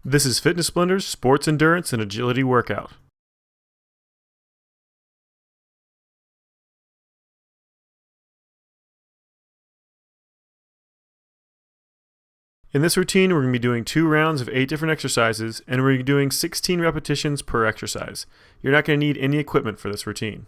This is Fitness Blender's Sports Endurance and Agility Workout. In this routine, we're going to be doing 2 rounds of 8 different exercises, and we're going to be doing 16 repetitions per exercise. You're not going to need any equipment for this routine.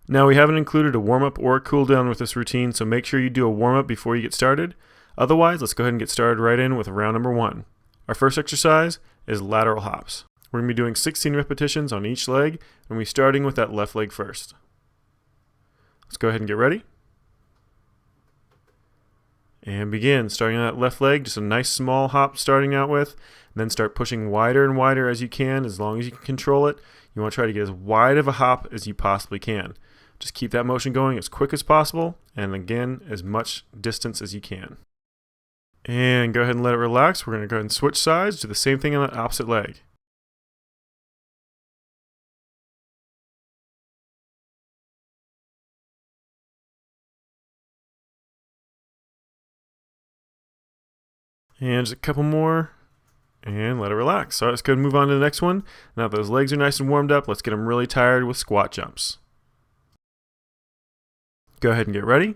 Now, we haven't included a warm-up or a cool-down with this routine, so make sure you do a warm-up before you get started. Otherwise, let's go ahead and get started right in with round number 1. Our first exercise is lateral hops. We're going to be doing 16 repetitions on each leg, and we're starting with that left leg first. Let's go ahead and get ready. And begin, starting on that left leg, just a nice small hop starting out with, and then start pushing wider and wider as you can, as long as you can control it. You want to try to get as wide of a hop as you possibly can. Just keep that motion going as quick as possible, and again, as much distance as you can. And go ahead and let it relax. We're going to go ahead and switch sides, do the same thing on that opposite leg. And just a couple more, and let it relax. All right, let's go ahead and move on to the next one. Now that those legs are nice and warmed up, let's get them really tired with squat jumps. Go ahead and get ready.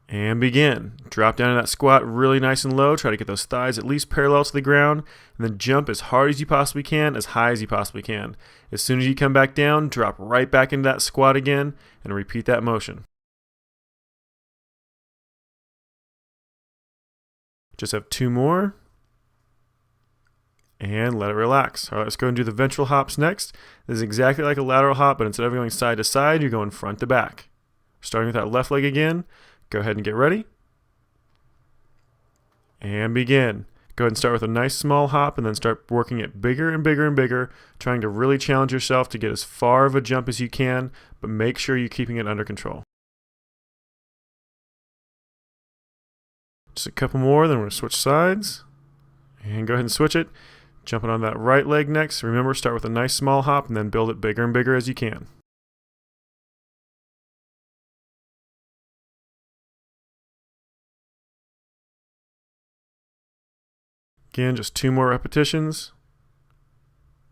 And begin. Drop down to that squat really nice and low. Try to get those thighs at least parallel to the ground. And then jump as hard as you possibly can, as high as you possibly can. As soon as you come back down, drop right back into that squat again, and repeat that motion. Just have 2 more. And let it relax. All right, let's go and do the ventral hops next. This is exactly like a lateral hop, but instead of going side to side, you're going front to back. Starting with that left leg again. Go ahead and get ready. And begin. Go ahead and start with a nice small hop and then start working it bigger and bigger and bigger, trying to really challenge yourself to get as far of a jump as you can, but make sure you're keeping it under control. Just a couple more, then we're going to switch sides. And go ahead and switch it. Jumping on that right leg next. Remember, start with a nice small hop and then build it bigger and bigger as you can. Again, just 2 more repetitions.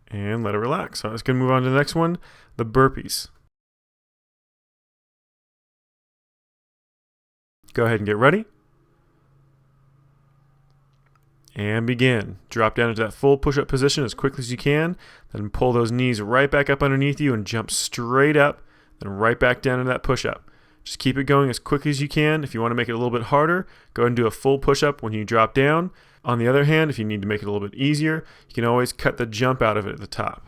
And let it relax. All right, let's go move on to the next one, the burpees. Go ahead and get ready. And begin. Drop down into that full push-up position as quickly as you can. Then pull those knees right back up underneath you and jump straight up. Then right back down into that push-up. Just keep it going as quickly as you can. If you want to make it a little bit harder, go ahead and do a full push-up when you drop down. On the other hand, if you need to make it a little bit easier, you can always cut the jump out of it at the top.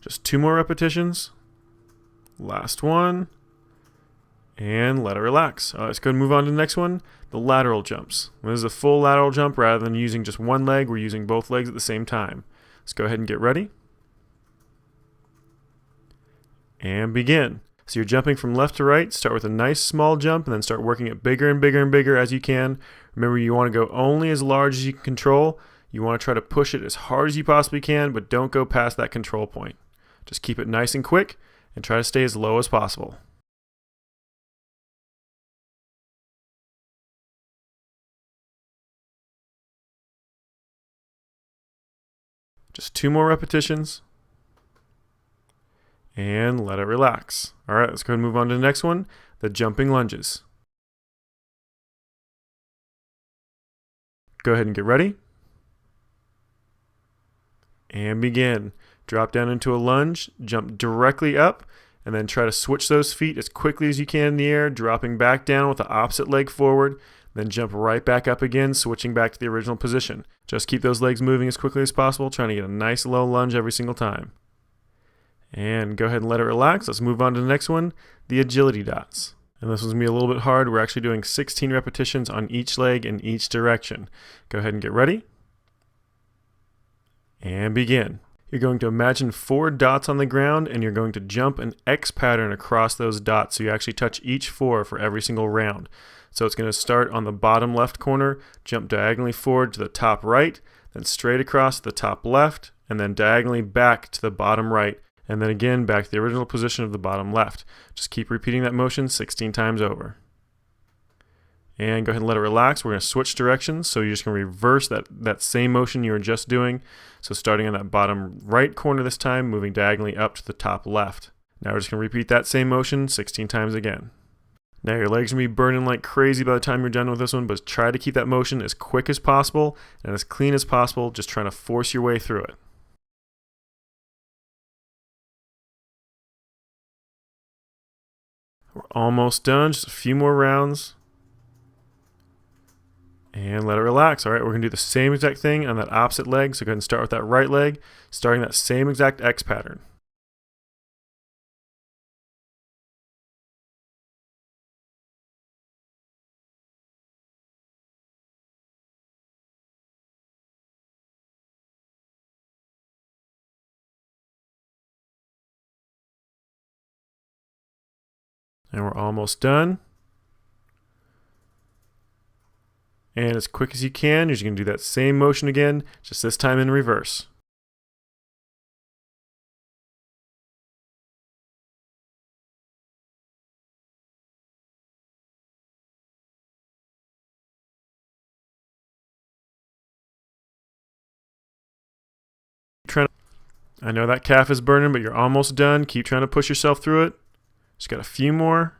Just 2 more repetitions. Last one. And let it relax. Let's go and move on to the next one, the lateral jumps. This is a full lateral jump rather than using just one leg. We're using both legs at the same time. Let's go ahead and get ready. And begin. So you're jumping from left to right. Start with a nice small jump and then start working it bigger and bigger and bigger as you can. Remember, you want to go only as large as you can control. You want to try to push it as hard as you possibly can, but don't go past that control point. Just keep it nice and quick and try to stay as low as possible. Just 2 more repetitions. And let it relax. All right, let's go ahead and move on to the next one, the jumping lunges. Go ahead and get ready. And begin. Drop down into a lunge, jump directly up, and then try to switch those feet as quickly as you can in the air, dropping back down with the opposite leg forward, then jump right back up again, switching back to the original position. Just keep those legs moving as quickly as possible, trying to get a nice low lunge every single time. And go ahead and let it relax. Let's move on to the next one, the agility dots. And this one's going to be a little bit hard. We're actually doing 16 repetitions on each leg in each direction. Go ahead and get ready. And begin. You're going to imagine 4 dots on the ground, and you're going to jump an X pattern across those dots, so you actually touch each 4 for every single round. So it's going to start on the bottom left corner, jump diagonally forward to the top right, then straight across to the top left, and then diagonally back to the bottom right, and then again back to the original position of the bottom left. Just keep repeating that motion 16 times over. And go ahead and let it relax. We're going to switch directions, so you're just going to reverse that same motion you were just doing. So starting on that bottom right corner this time, moving diagonally up to the top left. Now we're just going to repeat that same motion 16 times again. Now your legs are going to be burning like crazy by the time you're done with this one, but try to keep that motion as quick as possible and as clean as possible, just trying to force your way through it. We're almost done, just a few more rounds. And let it relax. All right, we're going to do the same exact thing on that opposite leg. So go ahead and start with that right leg, starting that same exact X pattern. And we're almost done. And as quick as you can, you're just going to do that same motion again, just this time in reverse. I know that calf is burning, but you're almost done. Keep trying to push yourself through it. Just got a few more.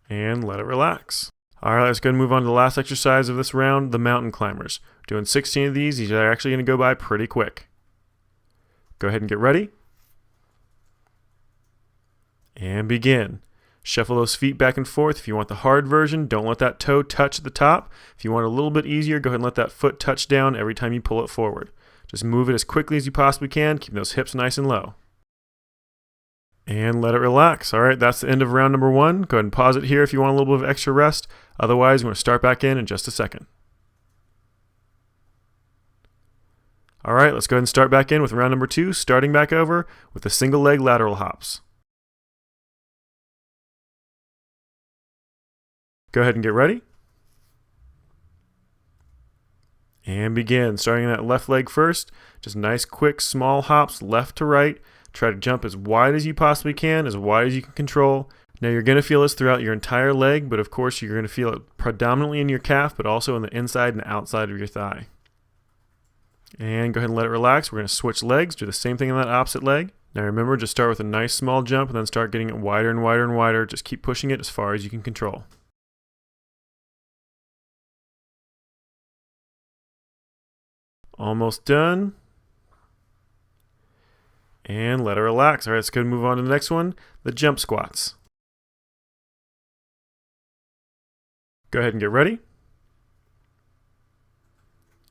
And let it relax. All right, let's go and move on to the last exercise of this round, the mountain climbers. Doing 16 of these are actually going to go by pretty quick. Go ahead and get ready. And begin. Shuffle those feet back and forth. If you want the hard version, don't let that toe touch the top. If you want it a little bit easier, go ahead and let that foot touch down every time you pull it forward. Just move it as quickly as you possibly can, keeping those hips nice and low. And let it relax. All right, that's the end of round number 1. Go ahead and pause it here if you want a little bit of extra rest. Otherwise, we're going to start back in just a second. All right, let's go ahead and start back in with round number 2, starting back over with the single leg lateral hops. Go ahead and get ready. And begin. Starting that left leg first. Just nice, quick, small hops left to right. Try to jump as wide as you possibly can, as wide as you can control. Now you're going to feel this throughout your entire leg, but of course you're going to feel it predominantly in your calf, but also in the inside and outside of your thigh. And go ahead and let it relax. We're going to switch legs, do the same thing on that opposite leg. Now remember, just start with a nice small jump and then start getting it wider and wider and wider. Just keep pushing it as far as you can control. Almost done. And let it relax. All right, let's go and move on to the next one, the jump squats. Go ahead and get ready.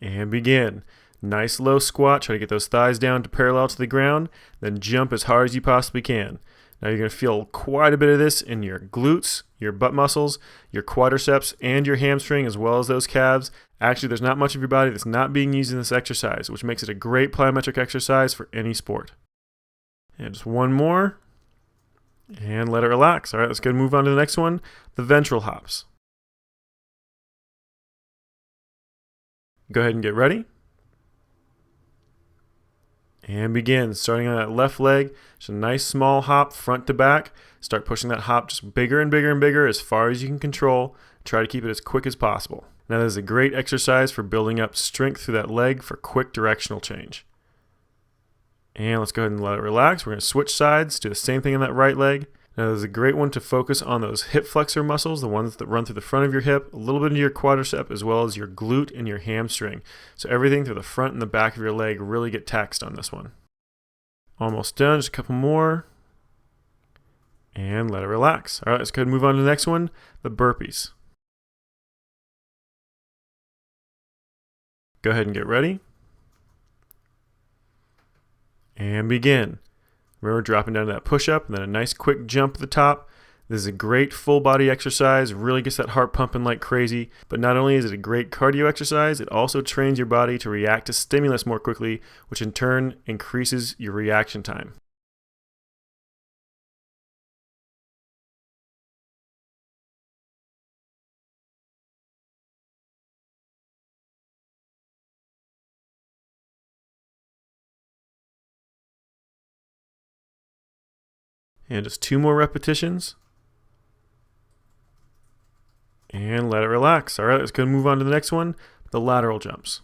And begin. Nice low squat. Try to get those thighs down to parallel to the ground. Then jump as hard as you possibly can. Now you're going to feel quite a bit of this in your glutes, your butt muscles, your quadriceps, and your hamstring, as well as those calves. Actually, there's not much of your body that's not being used in this exercise, which makes it a great plyometric exercise for any sport. And just one more. And let it relax. All right, let's go and move on to the next one, the ventral hops. Go ahead and get ready. And begin. Starting on that left leg, just a nice small hop front to back. Start pushing that hop just bigger and bigger and bigger as far as you can control. Try to keep it as quick as possible. Now this is a great exercise for building up strength through that leg for quick directional change. And let's go ahead and let it relax. We're going to switch sides, do the same thing on that right leg. Now this is a great one to focus on those hip flexor muscles, the ones that run through the front of your hip, a little bit into your quadricep, as well as your glute and your hamstring. So everything through the front and the back of your leg really get taxed on this one. Almost done, just a couple more. And let it relax. All right, let's go ahead and move on to the next one, the burpees. Go ahead and get ready. And begin. Remember, dropping down to that push-up and then a nice quick jump at the top. This is a great full body exercise, really gets that heart pumping like crazy. But not only is it a great cardio exercise, it also trains your body to react to stimulus more quickly, which in turn increases your reaction time. And just 2 more repetitions. And let it relax. All right, let's go move on to the next one, the lateral jumps.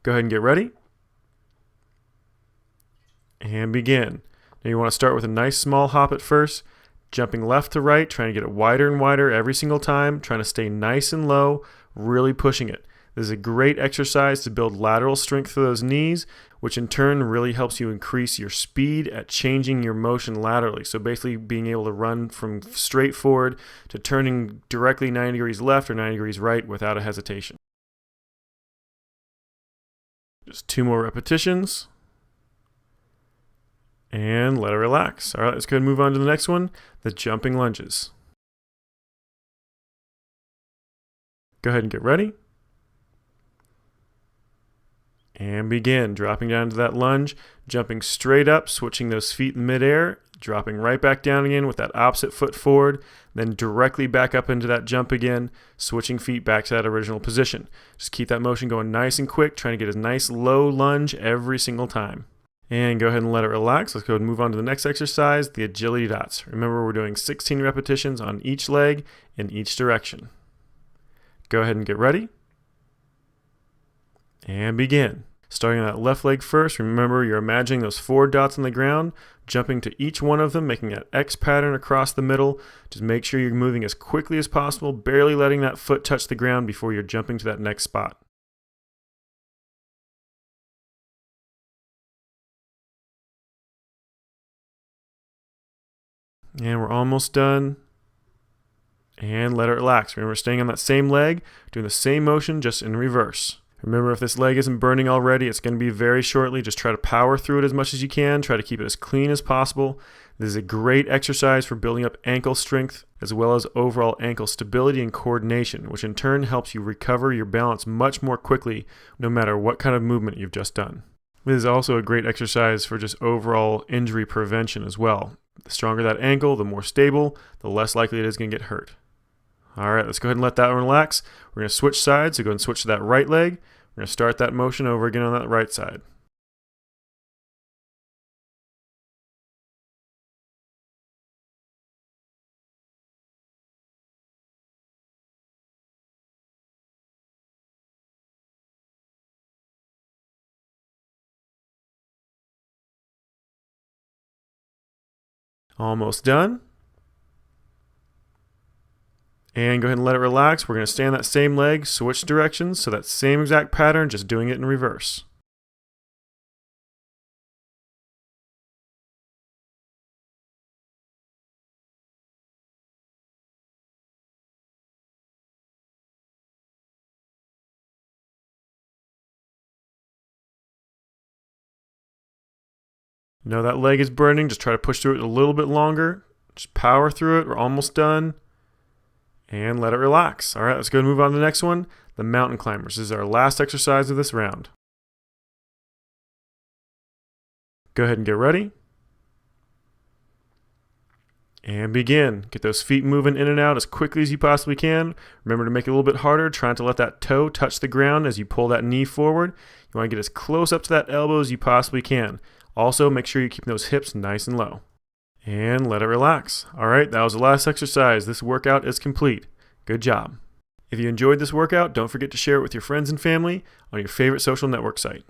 Go ahead and get ready. And begin. Now you want to start with a nice small hop at first, jumping left to right, trying to get it wider and wider every single time, trying to stay nice and low, really pushing it. This is a great exercise to build lateral strength for those knees, which in turn really helps you increase your speed at changing your motion laterally. So basically being able to run from straight forward to turning directly 90 degrees left or 90 degrees right without a hesitation. Just 2 more repetitions. And let it relax. All right, let's go ahead and move on to the next one, the jumping lunges. Go ahead and get ready. And begin, dropping down to that lunge, jumping straight up, switching those feet in midair, dropping right back down again with that opposite foot forward, then directly back up into that jump again, switching feet back to that original position. Just keep that motion going nice and quick, trying to get a nice low lunge every single time. And go ahead and let it relax. Let's go ahead and move on to the next exercise, the agility dots. Remember, we're doing 16 repetitions on each leg in each direction. Go ahead and get ready. And begin. Starting on that left leg first, remember you're imagining those 4 dots on the ground, jumping to each one of them, making that X pattern across the middle. Just make sure you're moving as quickly as possible, barely letting that foot touch the ground before you're jumping to that next spot. And we're almost done. And let it relax. Remember, staying on that same leg, doing the same motion, just in reverse. Remember, if this leg isn't burning already, it's going to be very shortly. Just try to power through it as much as you can. Try to keep it as clean as possible. This is a great exercise for building up ankle strength, as well as overall ankle stability and coordination, which in turn helps you recover your balance much more quickly, no matter what kind of movement you've just done. This is also a great exercise for just overall injury prevention as well. The stronger that ankle, the more stable, the less likely it is going to get hurt. All right, let's go ahead and let that one relax. We're going to switch sides, so go ahead and switch to that right leg. We're going to start that motion over again on that right side. Almost done. And go ahead and let it relax. We're going to stay on that same leg, switch directions, so that same exact pattern, just doing it in reverse. Know that leg is burning, just try to push through it a little bit longer. Just power through it. We're almost done. And let it relax. All right, let's go and move on to the next one, the mountain climbers. This is our last exercise of this round. Go ahead and get ready. And begin. Get those feet moving in and out as quickly as you possibly can. Remember to make it a little bit harder, trying to let that toe touch the ground as you pull that knee forward. You want to get as close up to that elbow as you possibly can. Also, make sure you keep those hips nice and low. And let it relax. All right, that was the last exercise. This workout is complete. Good job. If you enjoyed this workout, don't forget to share it with your friends and family on your favorite social network site.